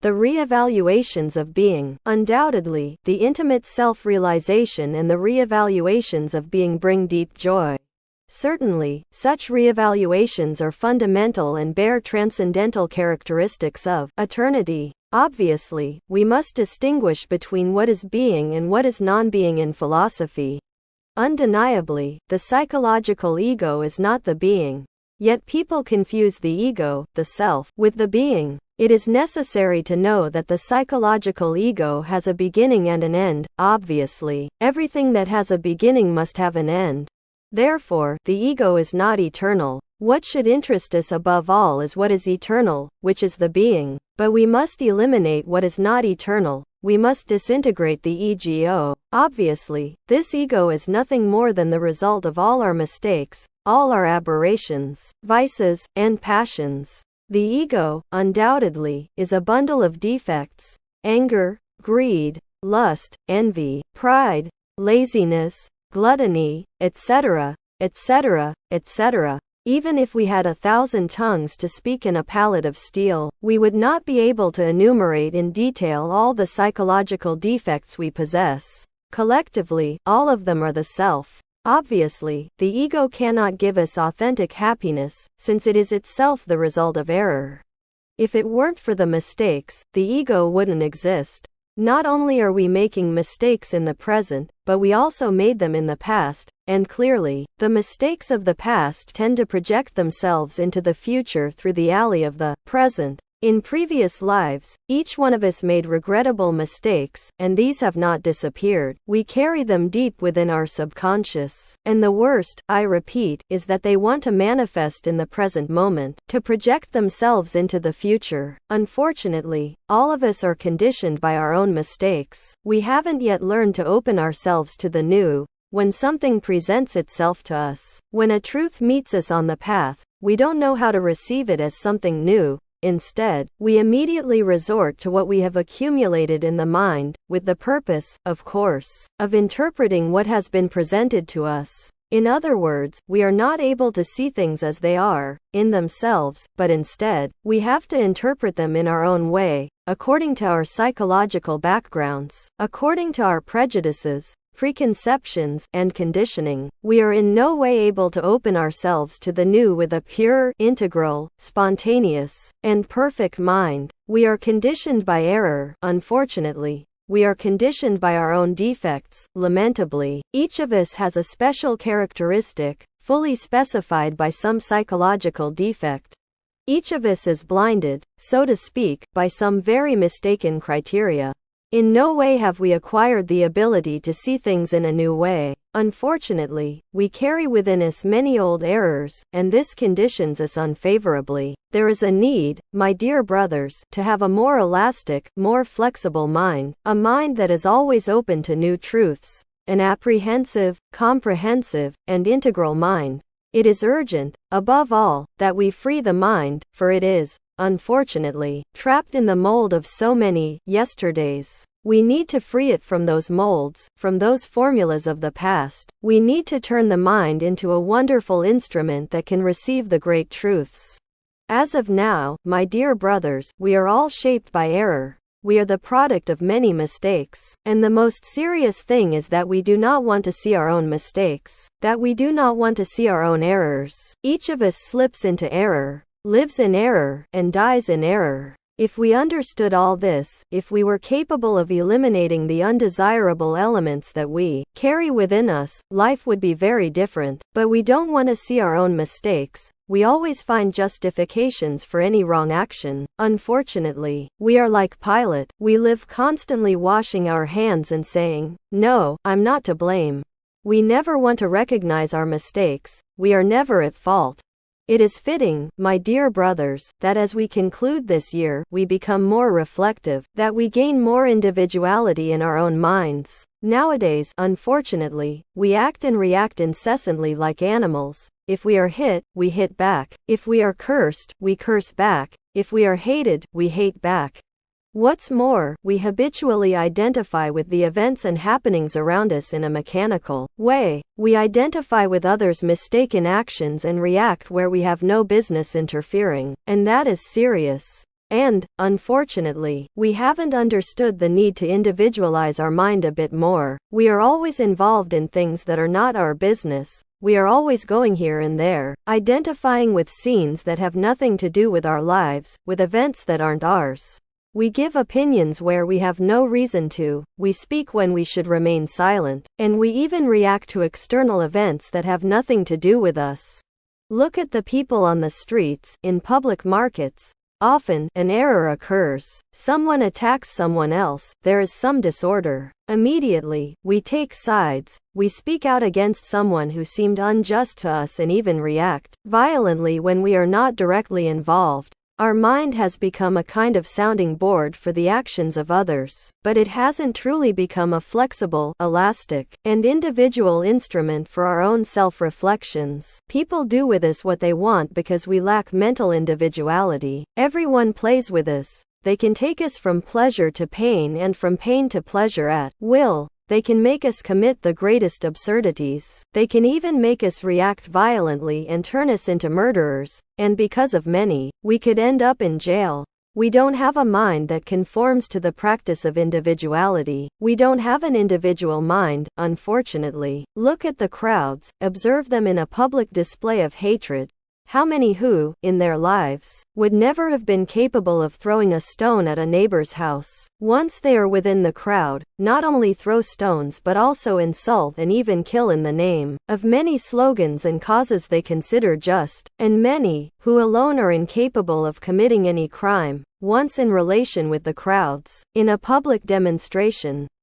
The re-evaluations of being. Undoubtedly, the intimate self-realization and the re-evaluations of being bring deep joy. Certainly, such re-evaluations are fundamental and bear transcendental characteristics of eternity. Obviously, we must distinguish between what is being and what is non-being in philosophy. Undeniably, the psychological ego is not the being. Yet people confuse the ego, the self, with the being. It is necessary to know that the psychological ego has a beginning and an end. Obviously, everything that has a beginning must have an end. Therefore, the ego is not eternal. What should interest us above all is what is eternal, which is the being. But we must eliminate what is not eternal. We must disintegrate the ego. Obviously, this ego is nothing more than the result of all our mistakes, all our aberrations, vices, and passions. The ego, undoubtedly, is a bundle of defects: anger, greed, lust, envy, pride, laziness, gluttony, etc., etc., etc. Even if we had 1,000 tongues to speak in a pallet of steel, we would not be able to enumerate in detail all the psychological defects we possess. Collectively, all of them are the self. Obviously, the ego cannot give us authentic happiness, since it is itself the result of error. If it weren't for the mistakes, the ego wouldn't exist. Not only are we making mistakes in the present, but we also made them in the past, and clearly, the mistakes of the past tend to project themselves into the future through the alley of the present. In previous lives, each one of us made regrettable mistakes, and these have not disappeared. We carry them deep within our subconscious. And the worst, I repeat, is that they want to manifest in the present moment, to project themselves into the future. Unfortunately, all of us are conditioned by our own mistakes. We haven't yet learned to open ourselves to the new. When something presents itself to us, when a truth meets us on the path, we don't know how to receive it as something new. Instead, we immediately resort to what we have accumulated in the mind, with the purpose, of course, of interpreting what has been presented to us. In other words, we are not able to see things as they are, in themselves, but instead, we have to interpret them in our own way, according to our psychological backgrounds, according to our prejudices, preconceptions, and conditioning. We are in no way able to open ourselves to the new with a pure, integral, spontaneous, and perfect mind. We are conditioned by error, unfortunately. We are conditioned by our own defects, lamentably. Each of us has a special characteristic, fully specified by some psychological defect. Each of us is blinded, so to speak, by some very mistaken criteria. In no way have we acquired the ability to see things in a new way. Unfortunately, we carry within us many old errors, and this conditions us unfavorably. There is a need, my dear brothers, to have a more elastic, more flexible mind, a mind that is always open to new truths, an apprehensive, comprehensive, and integral mind. It is urgent, above all, that we free the mind, for it is, unfortunately, trapped in the mold of so many yesterdays. We need to free it from those molds, from those formulas of the past. We need to turn the mind into a wonderful instrument that can receive the great truths. As of now, my dear brothers, we are all shaped by error. We are the product of many mistakes. And the most serious thing is that we do not want to see our own mistakes, that we do not want to see our own errors. Each of us slips into error, lives in error, and dies in error. If we understood all this, if we were capable of eliminating the undesirable elements that we carry within us, life would be very different. But we don't want to see our own mistakes. We always find justifications for any wrong action. Unfortunately, we are like Pilate. We live constantly washing our hands and saying, "No, I'm not to blame." We never want to recognize our mistakes. We are never at fault. It is fitting, my dear brothers, that as we conclude this year, we become more reflective, that we gain more individuality in our own minds. Nowadays, unfortunately, we act and react incessantly like animals. If we are hit, we hit back. If we are cursed, we curse back. If we are hated, we hate back. What's more, we habitually identify with the events and happenings around us in a mechanical way. We identify with others' mistaken actions and react where we have no business interfering. And that is serious. And, unfortunately, we haven't understood the need to individualize our mind a bit more. We are always involved in things that are not our business. We are always going here and there, identifying with scenes that have nothing to do with our lives, with events that aren't ours. We give opinions where we have no reason to, we speak when we should remain silent, and we even react to external events that have nothing to do with us. Look at the people on the streets, in public markets. Often, an error occurs. Someone attacks someone else, there is some disorder. Immediately, we take sides, we speak out against someone who seemed unjust to us and even react violently when we are not directly involved. Our mind has become a kind of sounding board for the actions of others, but it hasn't truly become a flexible, elastic, and individual instrument for our own self-reflections. People do with us what they want because we lack mental individuality. Everyone plays with us. They can take us from pleasure to pain and from pain to pleasure at will. They can make us commit the greatest absurdities. They can even make us react violently and turn us into murderers, and because of many, we could end up in jail. We don't have a mind that conforms to the practice of individuality. We don't have an individual mind, unfortunately. Look at the crowds, observe them in a public display of hatred. How many who, in their lives, would never have been capable of throwing a stone at a neighbor's house? Once they are within the crowd, not only throw stones but also insult and even kill in the name of many slogans and causes they consider just, and many, who alone are incapable of committing any crime, once in relation with the crowds, in a public demonstration,